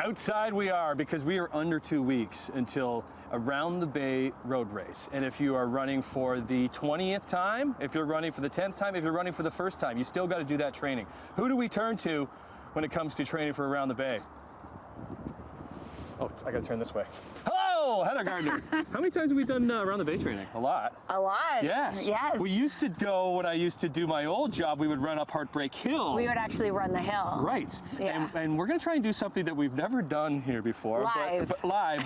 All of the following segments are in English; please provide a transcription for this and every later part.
Outside we are, because we are under 2 weeks until Around the Bay road race. And if you are running for the 20th time, if you're running for the 10th time, if you're running for the first time, you still got to do that training. Who do we turn to when it comes to training for Around the Bay? Oh, I got to turn this way. Hello, Heather Gardner. How many times have we done Around the Bay training? A lot. A lot. Yes. Yes. We used to go, when I used to do my old job, we would run up Heartbreak Hill. We would actually run the hill. Right. Yeah. And we're going to try and do something that we've never done here before. Live.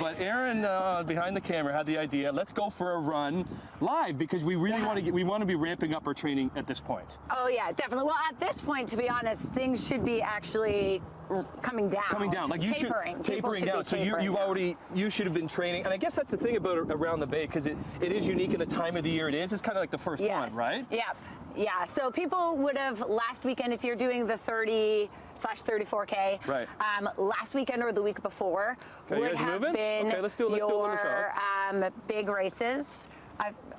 But Aaron behind the camera had the idea, let's go for a run live, because we really want to be ramping up our training at this point. Oh yeah, definitely. Well, at this point, to be honest, things should be actually coming down. Coming down, like you tapering. Tapering down. So you should have been training, and I guess that's the thing about Around the Bay, because it is unique in the time of the year it is. It's kind of like the first one, right? Yep. Yeah. So people would have last weekend, if you're doing the 30/34K, right? Last weekend or the week before would have been let's do a little shot. Big races.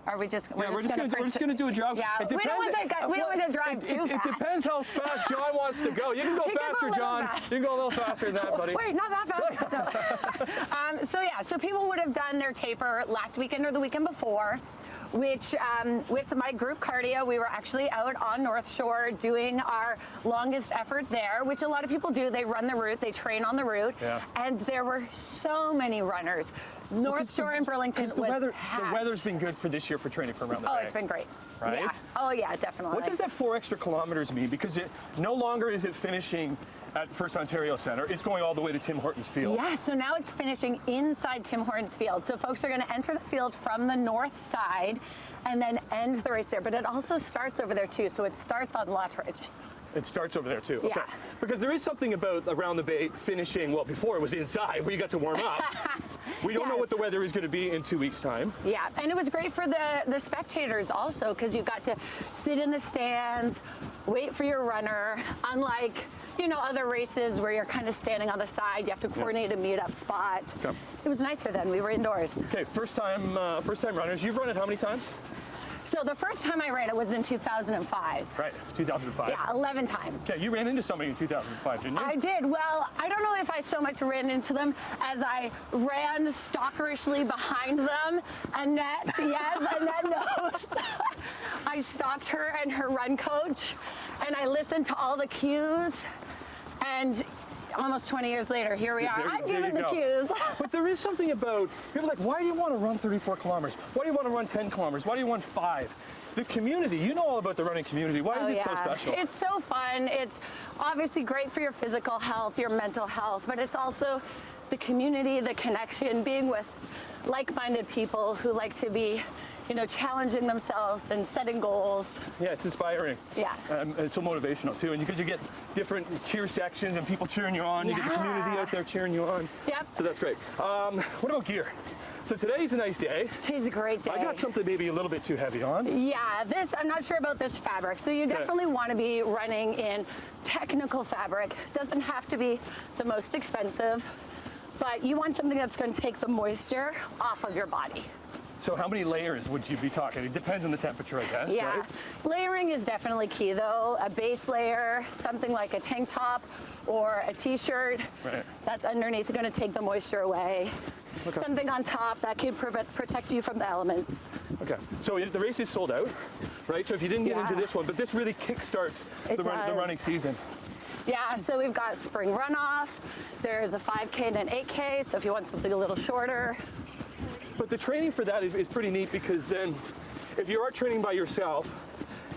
Are we just? We're just going to do a jog. Yeah, we don't want to drive too fast. It depends how fast John wants to go. You can go faster, John. You can go a little faster than that, buddy. Wait, not that fast. So people would have done their taper last weekend or the weekend before, which with my group cardio, we were actually out on North Shore doing our longest effort there, which a lot of people do. They run the route, they train on the route, and there were so many runners. North Shore in Burlington was packed. The weather's been good for this year for training for Around the Bay. Oh, it's been great. Right? Yeah. Oh, yeah, definitely. What does that 4 extra kilometers mean? Because no longer is it finishing at First Ontario Centre. It's going all the way to Tim Hortons Field. Yeah, so now it's finishing inside Tim Hortons Field. So folks are going to enter the field from the north side and then end the race there. But it also starts over there, too. So it starts on Lottridge. It starts over there too. Yeah. Okay. Because there is something about Around the Bay finishing, well, before it was inside, where you got to warm up. We don't know what the weather is going to be in 2 weeks' time. Yeah, and it was great for the spectators also, because you got to sit in the stands, wait for your runner, unlike, you know, other races where you're kind of standing on the side, you have to coordinate a meet-up spot. Okay. It was nicer then, we were indoors. Okay, first time runners. You've run it how many times? So the first time I ran it was in 2005. Right, 2005. Yeah, 11 times. Okay, you ran into somebody in 2005, didn't you? I did. Well, I don't know if I so much ran into them as I ran stalkerishly behind them. Annette, yes, Annette knows. I stalked her and her run coach, and I listened to all the cues, and almost 20 years later, here we are. I'm giving the cues. But there is something about, people are like, why do you want to run 34 kilometers? Why do you want to run 10 kilometers? Why do you want 5? The community, you know all about the running community. Why is it so special? It's so fun. It's obviously great for your physical health, your mental health, but it's also the community, the connection, being with like-minded people who like to be, you know, challenging themselves and setting goals. Yeah, it's inspiring. Yeah. It's so motivational too. And because you get different cheer sections and people cheering you on. You get the community out there cheering you on. Yep. So that's great. What about gear? So today's a nice day. Today's a great day. I got something maybe a little bit too heavy on. Yeah, I'm not sure about this fabric. So you definitely want to be running in technical fabric. Doesn't have to be the most expensive, but you want something that's going to take the moisture off of your body. So how many layers would you be talking? It depends on the temperature, I guess, right? Layering is definitely key, though. A base layer, something like a tank top or a t-shirt, that's underneath going to take the moisture away. Okay. Something on top that can protect you from the elements. Okay, so the race is sold out, right? So if you didn't get into this one, but this really kickstarts the running season. Yeah, so we've got spring runoff, there's a 5K and an 8K, so if you want something a little shorter. But the training for that is pretty neat, because then if you are training by yourself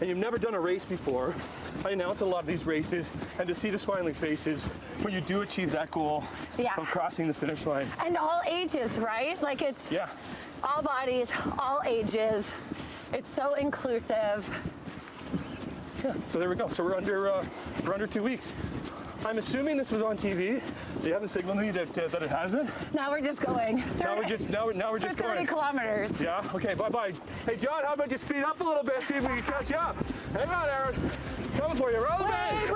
and you've never done a race before, I announce a lot of these races, and to see the smiling faces when you do achieve that goal of crossing the finish line. And all ages, right? Like it's all bodies, all ages. It's so inclusive. Yeah, so there we go. So we're under 2 weeks. I'm assuming this was on TV. They haven't signaled me that it hasn't. Now we're just going. Now we're just going. 30 kilometers. Yeah. Okay. Bye bye. Hey John, how about you speed up a little bit? See if we can catch up. Hang on, Aaron. Coming for you. Roll Wait.